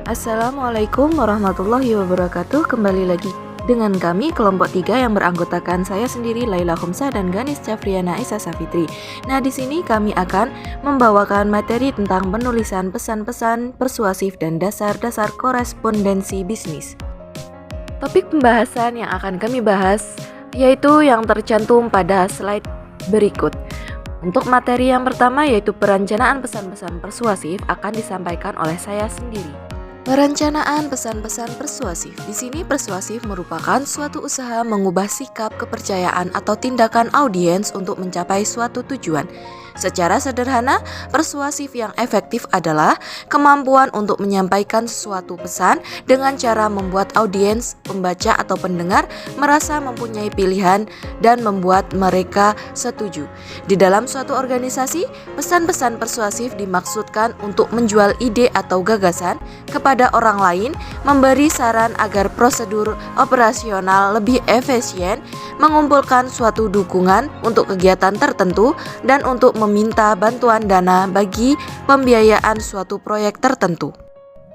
Assalamualaikum warahmatullahi wabarakatuh. Kembali lagi dengan kami kelompok 3 yang beranggotakan saya sendiri Laila Khomsa dan Ganis Cafriana Esa Safitri. Nah, di sini kami akan membawakan materi tentang penulisan pesan-pesan persuasif dan dasar-dasar korespondensi bisnis. Topik pembahasan yang akan kami bahas yaitu yang tercantum pada slide berikut. Untuk materi yang pertama yaitu perencanaan pesan-pesan persuasif akan disampaikan oleh saya sendiri. Perencanaan pesan-pesan persuasif. Di sini persuasif merupakan suatu usaha mengubah sikap, kepercayaan atau tindakan audiens untuk mencapai suatu tujuan. Secara sederhana, persuasif yang efektif adalah kemampuan untuk menyampaikan suatu pesan dengan cara membuat audiens, pembaca atau pendengar merasa mempunyai pilihan dan membuat mereka setuju. Di dalam suatu organisasi, pesan-pesan persuasif dimaksudkan untuk menjual ide atau gagasan kepada orang lain, memberi saran agar prosedur operasional lebih efisien, mengumpulkan suatu dukungan untuk kegiatan tertentu, dan untuk meminta bantuan dana bagi pembiayaan suatu proyek tertentu.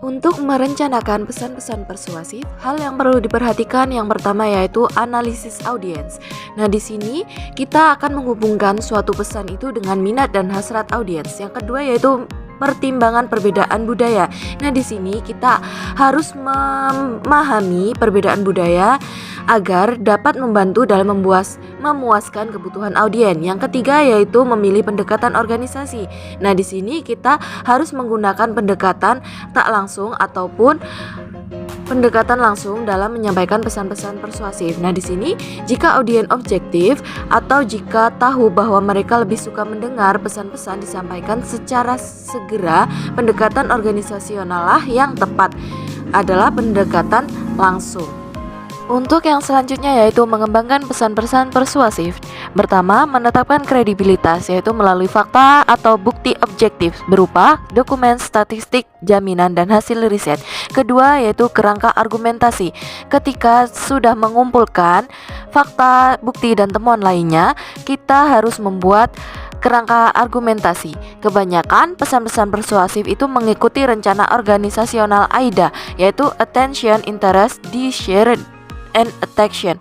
Untuk merencanakan pesan-pesan persuasif, hal yang perlu diperhatikan yang pertama yaitu analisis audiens. Nah, di sini kita akan menghubungkan suatu pesan itu dengan minat dan hasrat audiens. Yang kedua yaitu pertimbangan perbedaan budaya. Nah, di sini kita harus memahami perbedaan budaya agar dapat membantu dalam memuaskan kebutuhan audiens. Yang ketiga yaitu memilih pendekatan organisasi. Nah, di sini kita harus menggunakan pendekatan tak langsung ataupun pendekatan langsung dalam menyampaikan pesan-pesan persuasif. Nah, di sini jika audiens objektif atau jika tahu bahwa mereka lebih suka mendengar pesan-pesan disampaikan secara segera, pendekatan organisasional lah yang tepat adalah pendekatan langsung. Untuk yang selanjutnya yaitu mengembangkan pesan-pesan persuasif. Pertama, menetapkan kredibilitas yaitu melalui fakta atau bukti objektif berupa dokumen, statistik, jaminan, dan hasil riset. Kedua yaitu kerangka argumentasi. Ketika sudah mengumpulkan fakta, bukti, dan temuan lainnya, kita harus membuat kerangka argumentasi. Kebanyakan pesan-pesan persuasif itu mengikuti rencana organisasional AIDA yaitu Attention, Interest, Desire, and Attraction.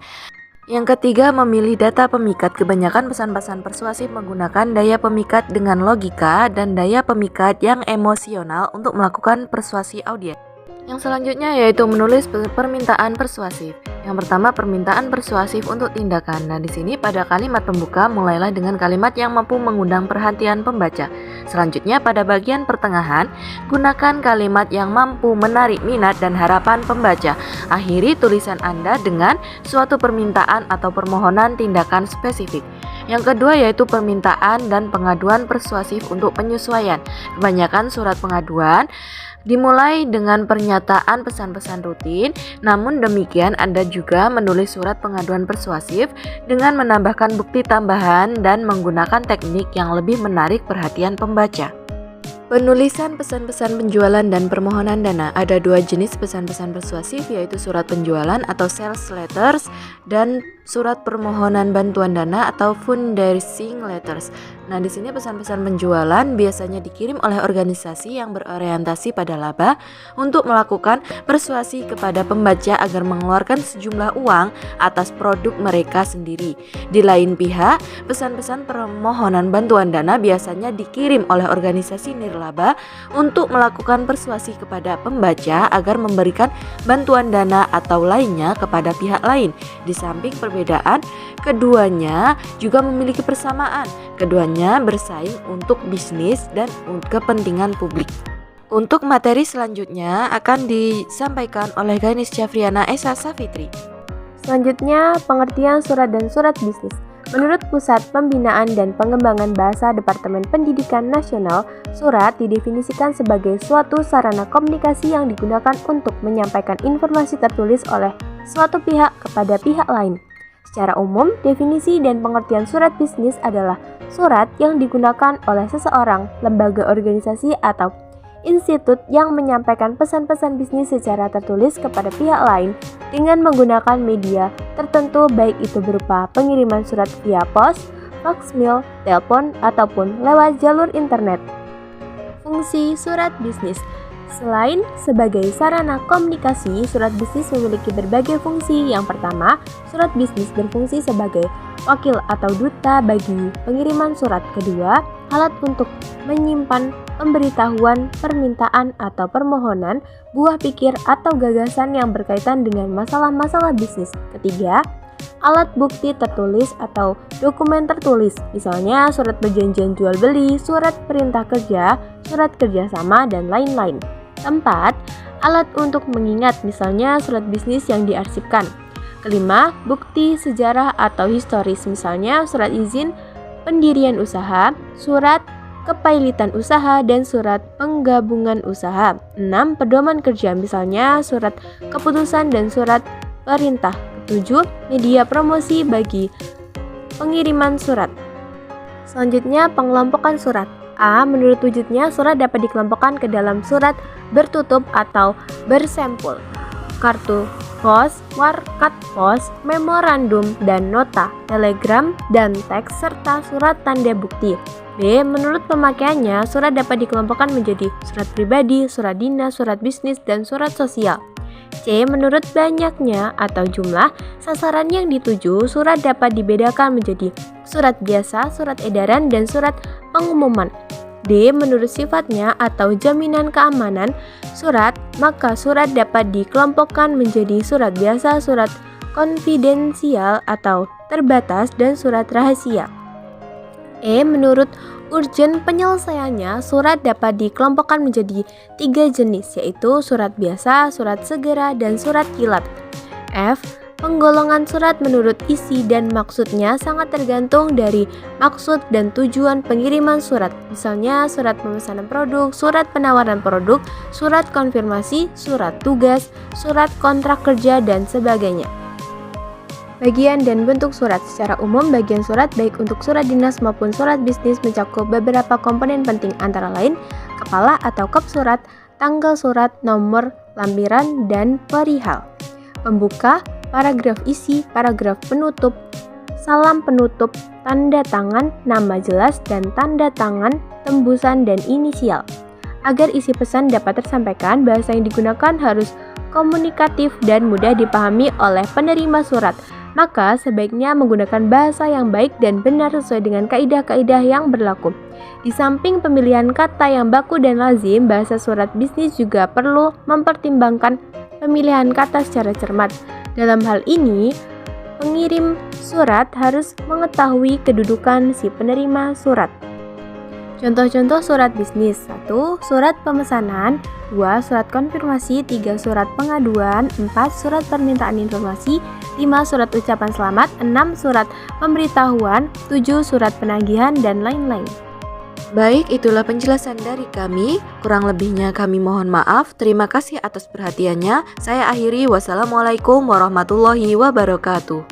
Yang ketiga, memilih data pemikat. Kebanyakan pesan-pesan persuasif menggunakan daya pemikat dengan logika dan daya pemikat yang emosional untuk melakukan persuasi audiens. Yang selanjutnya yaitu menulis permintaan persuasif. Yang pertama, permintaan persuasif untuk tindakan. Nah, di sini pada kalimat pembuka mulailah dengan kalimat yang mampu mengundang perhatian pembaca. Selanjutnya pada bagian pertengahan, gunakan kalimat yang mampu menarik minat dan harapan pembaca. Akhiri tulisan Anda dengan suatu permintaan atau permohonan tindakan spesifik. Yang kedua yaitu permintaan dan pengaduan persuasif untuk penyesuaian. Kebanyakan surat pengaduan dimulai dengan pernyataan pesan-pesan rutin, namun demikian Anda juga menulis surat pengaduan persuasif dengan menambahkan bukti tambahan dan menggunakan teknik yang lebih menarik perhatian pembaca. Penulisan pesan-pesan penjualan dan permohonan dana. Ada dua jenis pesan-pesan persuasif yaitu surat penjualan atau sales letters dan surat permohonan bantuan dana atau fundraising letters. Nah, di sini pesan-pesan penjualan biasanya dikirim oleh organisasi yang berorientasi pada laba untuk melakukan persuasi kepada pembaca agar mengeluarkan sejumlah uang atas produk mereka sendiri. Di lain pihak, pesan-pesan permohonan bantuan dana biasanya dikirim oleh organisasi nirlaba untuk melakukan persuasi kepada pembaca agar memberikan bantuan dana atau lainnya kepada pihak lain. Di samping perbedaan, keduanya juga memiliki persamaan. Keduanya bersaing untuk bisnis dan kepentingan publik. Untuk materi selanjutnya akan disampaikan oleh Ganis Cafriana Esa Safitri. Selanjutnya, pengertian surat dan surat bisnis. Menurut Pusat Pembinaan dan Pengembangan Bahasa Departemen Pendidikan Nasional, surat didefinisikan sebagai suatu sarana komunikasi yang digunakan untuk menyampaikan informasi tertulis oleh suatu pihak kepada pihak lain. Secara umum, definisi dan pengertian surat bisnis adalah surat yang digunakan oleh seseorang, lembaga organisasi, atau institut yang menyampaikan pesan-pesan bisnis secara tertulis kepada pihak lain dengan menggunakan media tertentu, baik itu berupa pengiriman surat via pos, fax, mail, telepon, ataupun lewat jalur internet. Fungsi surat bisnis. Selain sebagai sarana komunikasi, surat bisnis memiliki berbagai fungsi. Yang pertama, surat bisnis berfungsi sebagai wakil atau duta bagi pengiriman surat. Kedua, alat untuk menyimpan pemberitahuan, permintaan atau permohonan, buah pikir atau gagasan yang berkaitan dengan masalah-masalah bisnis. Ketiga, alat bukti tertulis atau dokumen tertulis, misalnya surat perjanjian jual beli, surat perintah kerja, surat kerjasama, dan lain-lain. Keempat, alat untuk mengingat, misalnya surat bisnis yang diarsipkan. Kelima, bukti sejarah atau historis, misalnya surat izin pendirian usaha, surat kepailitan usaha, dan surat penggabungan usaha. 6. Pedoman kerja, misalnya surat keputusan dan surat perintah. 7. Media promosi bagi pengiriman surat. Selanjutnya, pengelompokan surat. A. Menurut wujudnya, surat dapat dikelompokkan ke dalam surat bertutup atau bersempul, kartu pos, warkat pos, memorandum dan nota, telegram dan teks, serta surat tanda bukti. B. Menurut pemakaiannya, surat dapat dikelompokkan menjadi surat pribadi, surat dinas, surat bisnis, dan surat sosial. C. Menurut banyaknya atau jumlah sasaran yang dituju, surat dapat dibedakan menjadi surat biasa, surat edaran, dan surat pengumuman. D. Menurut sifatnya atau jaminan keamanan surat, maka surat dapat dikelompokkan menjadi surat biasa, surat konfidensial atau terbatas, dan surat rahasia. E. Menurut urgen penyelesaiannya, surat dapat dikelompokkan menjadi 3 jenis, yaitu surat biasa, surat segera, dan surat kilat. F. Penggolongan surat menurut isi dan maksudnya sangat tergantung dari maksud dan tujuan pengiriman surat, misalnya surat pemesanan produk, surat penawaran produk, surat konfirmasi, surat tugas, surat kontrak kerja, dan sebagainya. Bagian dan bentuk surat. Secara umum, bagian surat baik untuk surat dinas maupun surat bisnis mencakup beberapa komponen penting, antara lain kepala atau kep surat, tanggal surat, nomor lampiran, dan perihal. Pembuka, paragraf isi, paragraf penutup, salam penutup, tanda tangan, nama jelas, dan tanda tangan, tembusan, dan inisial. Agar isi pesan dapat tersampaikan, bahasa yang digunakan harus komunikatif dan mudah dipahami oleh penerima surat. Maka sebaiknya menggunakan bahasa yang baik dan benar sesuai dengan kaidah-kaidah yang berlaku. Di samping pemilihan kata yang baku dan lazim, bahasa surat bisnis juga perlu mempertimbangkan pemilihan kata secara cermat. Dalam hal ini, pengirim surat harus mengetahui kedudukan si penerima surat. Contoh-contoh surat bisnis: 1. Surat pemesanan, 2. Surat konfirmasi, 3. Surat pengaduan, 4. Surat permintaan informasi, 5. Surat ucapan selamat, 6. Surat pemberitahuan, 7. Surat penagihan, dan lain-lain. Baik, itulah penjelasan dari kami. Kurang lebihnya kami mohon maaf. Terima kasih atas perhatiannya. Saya akhiri. Wassalamualaikum warahmatullahi wabarakatuh.